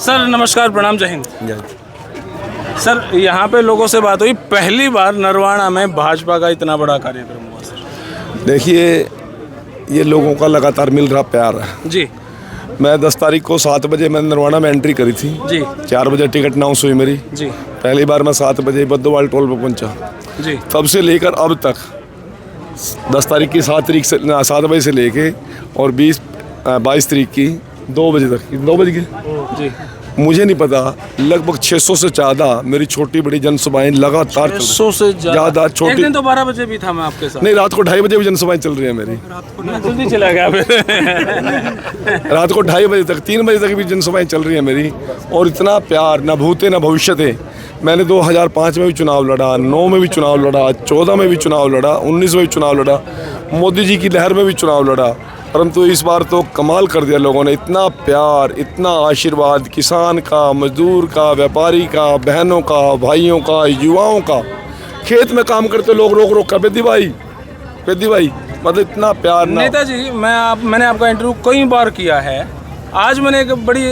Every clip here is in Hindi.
सर नमस्कार, प्रणाम, जय हिंद। सर यहाँ पे लोगों से बात हुई, पहली बार नरवाना में भाजपा का इतना बड़ा कार्यक्रम हुआ। सर देखिए, ये लोगों का लगातार मिल रहा प्यार है जी। मैं 10 तारीख को 7 बजे मैंने नरवाना में एंट्री करी थी जी। 4 बजे टिकट अनाउंस हुई मेरी जी। पहली बार मैं 7 बजे बद्दोवाल टोल पर पहुंचा जी। तब से लेकर अब तक 10 तारीख की 7 बजे से लेके और 22 तारीख की 2 बजे तक 2 बजे की जी। मुझे नहीं पता, लगभग 600 से ज़्यादा मेरी छोटी बड़ी जनसभाएं लगातार 600 से ज़्यादा छोटी। एक दिन तो 12 बजे भी था मैं आपके साथ। नहीं, रात को 2:30 बजे भी जनसभाएं चल रही है मेरी। जल्दी चला गया रात को 2:30 बजे तक 3 बजे तक भी जनसभाएं चल रही है मेरी। और इतना प्यार, न भूते न भविष्यते। मैंने 2005 में भी चुनाव लड़ा, 9 में भी चुनाव लड़ा, 14 में भी चुनाव लड़ा, 19 में भी चुनाव लड़ा, मोदी जी की लहर में भी चुनाव लड़ा, परंतु इस बार तो कमाल कर दिया लोगों ने। इतना प्यार, इतना आशीर्वाद, किसान का, मजदूर का, व्यापारी का, बहनों का, भाइयों का, युवाओं का, खेत में काम करते लोग रोक कर बेदी भाई मतलब इतना प्यार। नेताजी, मैंने आपका इंटरव्यू कई बार किया है। आज मैंने एक बड़ी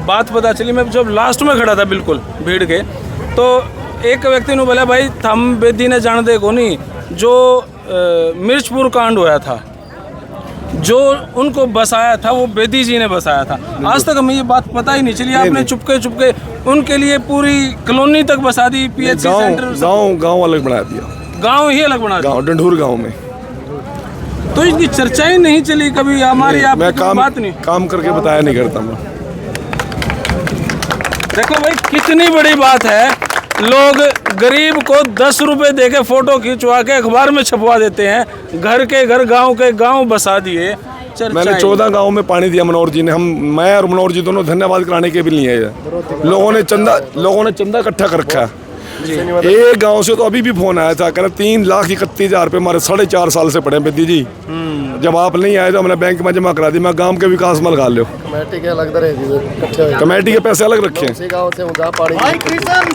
बात पता चली। मैं जब लास्ट में खड़ा था बिल्कुल भीड़ के, तो एक व्यक्ति ने बोला, भाई थम बेदी ने जान दे को नहीं, जो मिर्चपुर कांड हुआ था, जो उनको बसाया था वो बेदी जी ने बसाया था। आज तक हमें ये बात पता ही नहीं चली। आपने चुपके उनके लिए पूरी कॉलोनी तक बसा दी, पीएचसी सेंटर, गांव अलग बना दिया, गांव ही अलग बना दिया, डंडूर गांव में। तो इसकी चर्चा ही नहीं चली कभी हमारी। आप बात नहीं, काम करके बताया नहीं करता मैं। देखो भाई, कितनी बड़ी बात है। लोग गरीब को 10 रुपए दे के फोटो खिंचवा के अखबार में छपवा देते हैं। घर के घर, गांव के गांव बसा दिए। मैंने 14 गांव में पानी दिया मनोहर जी ने। मैं और मनोहर जी दोनों धन्यवाद कराने के भी नहीं है। लोगों ने चंदा इकट्ठा कर रखा है। एक गांव से तो अभी भी फोन आया था, कह रहे 3,31,000 रुपये हमारे 4.5 साल से पड़े बेदी जी। जब आप नहीं आए तो हमने बैंक में जमा करा दी। मैं गांव के विकास में लगा लो। कमेटी के अलग कमेटी के पैसे अलग रखे।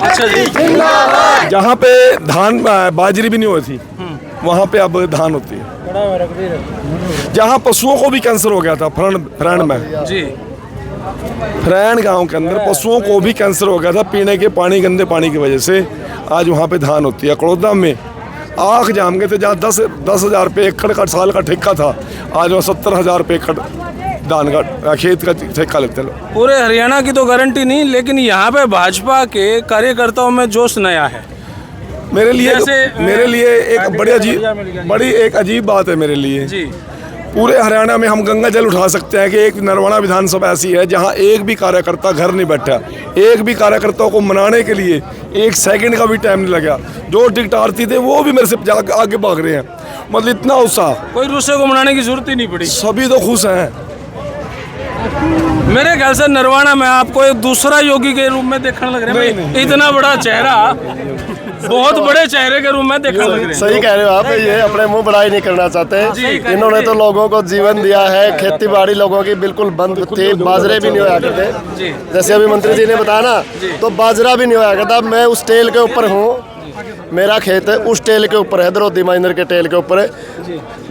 अच्छा जी। जहाँ पे धान बाजरी भी नहीं होती थी, वहाँ पे अब धान होती है। जहाँ पशुओं को भी कैंसर हो गया था फ्रैंड में जी, फ्रैंड गांव के अंदर पशुओं को भी कैंसर हो गया था पीने के पानी, गंदे पानी की वजह से। आज वहाँ पे धान होती है। कड़ौदा में आँख जाम गए थे, जहाँ 10,000 रुपये एकड़ का साल का ठेका था, आज वहाँ 70,000 रुपये एकड़ धान का खेत का ठेका लेते लोग। पूरे हरियाणा की तो गारंटी नहीं, लेकिन यहाँ पे भाजपा के कार्यकर्ताओं में जोश नया है। मेरे लिए एक बड़ी अजीब बात है मेरे लिए जी। पूरे हरियाणा में हम गंगा जल उठा सकते हैं कि एक नरवाना विधानसभा ऐसी है जहां एक भी कार्यकर्ता घर नहीं बैठा। एक भी कार्यकर्ताओं को मनाने के लिए 1 सेकंड का भी टाइम नहीं लगा। जो टिकटार्थी थे वो भी मेरे से आगे भाग रहे हैं। मतलब इतना उत्साह, कोई दूसरे को मनाने की जरूरत ही नहीं पड़ी। सभी तो खुश हैं। मेरे ख्याल से नरवाना में आपको एक दूसरा योगी के रूप में देखने लग रहे हैं। इतना बड़ा चेहरा, बहुत बड़े चेहरे के रूप में देखने लग रहे हैं। सही कह रहे हो आप। ये अपने मुंह बड़ाई नहीं करना चाहते। इन्होंने तो लोगों को जीवन दिया है। खेती बाड़ी लोगों की बिल्कुल बंद थी, बाजरे भी नहीं होया करते। जैसे अभी मंत्री जी ने बताया ना, तो बाजरा भी नहीं होया करता। मैं उस टेल के ऊपर हूँ, मेरा खेत उस टेल के ऊपर है, द्रौदी माइनर के टेल के ऊपर है।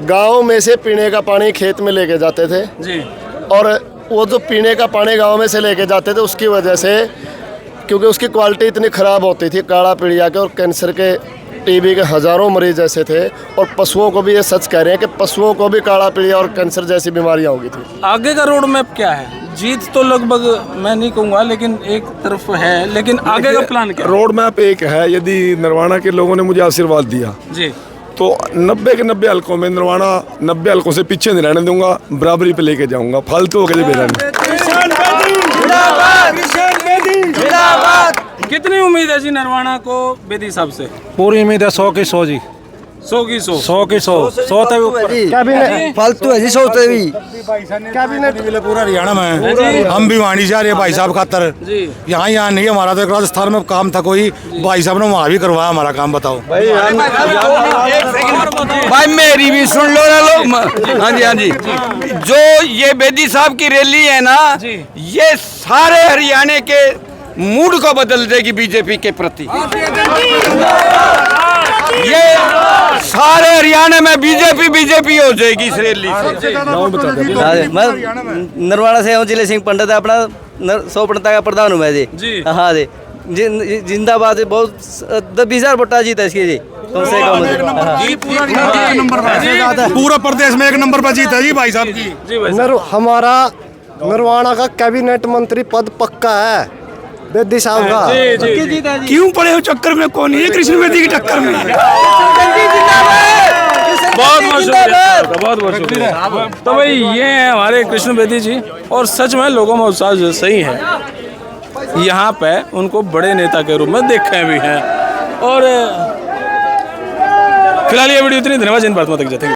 गाँव में से पीने का पानी खेत में लेके जाते थे, और वो जो पीने का पानी गाँव में से लेके जाते थे, उसकी वजह से, क्योंकि उसकी क्वालिटी इतनी ख़राब होती थी, काला पीलिया के और कैंसर के, टीबी के हज़ारों मरीज ऐसे थे। और पशुओं को भी ये सच कह रहे हैं कि पशुओं को भी काला पीलिया और कैंसर जैसी बीमारियां हो गई थी। आगे का रोड मैप क्या है? जीत तो लगभग मैं नहीं कहूँगा, लेकिन एक तरफ है, लेकिन आगे का प्लान क्या है? रोड मैप एक है। यदि नरवाना के लोगों ने मुझे आशीर्वाद दिया जी, तो 90 के 90 हल्कों में नरवाना 90 हल्कों से पीछे नहीं रहने दूंगा, बराबरी पे लेके जाऊंगा। फालतू होकर बेरानी। कितनी उम्मीद है जी नरवाना को बेदी साहब से? पूरी उम्मीद है 100 की 100 जी। 100 की 100। 100 की 100 तक ऊपर। फालतू है जी, 100 तक भी। कैबिनेट पूरा हरियाणा में। हम भी वाणी जा रहे हैं भाई साहब खातर। यहाँ नहीं, हमारा तो राजस्थान में काम था कोई, भाई साहब ने वहाँ भी करवाया हमारा काम। बताओ भाई, मेरी भी सुन लो ना लोग। हाँ जी, हाँ जी। जो ये बेदी साहब की रैली है ना, ये सारे हरियाणा के मूड को बदल देगी बीजेपी के प्रति। ये सारे हरियाणा में बीजेपी हो जाएगी इस रैली से। मैं नरवाना से हूँ, जिले सिंह पंडित है अपना। सोपड़ता का प्रधान हूँ मैं जी। जी। हाँ जी जिंदाबाद है, बहुत 20,000 वोटा जीता इसकी जी कम से कम। पूरा प्रदेश में 1 नंबर पर जीत है जी भाई साहब की। जी भाई हमारा नरवाना का कैबिनेट मंत्री पद पक्का है बेदी साहब का। जी जी क्यों पड़े हो चक्कर में, कौन है कृष्ण बेदी की टक्कर में? बहुत बहुत शुक्रिया, बहुत बहुत शुक्रिया। तो भाई ये हैं हमारे कृष्ण बेदी जी, और सच में लोगों में उत्साह जो सही है, यहाँ पे उनको बड़े नेता के रूप में देखे भी हैं। और फिलहाल ये वीडियो इतनी, धन्यवाद। जिन बात में तक जाते हैं।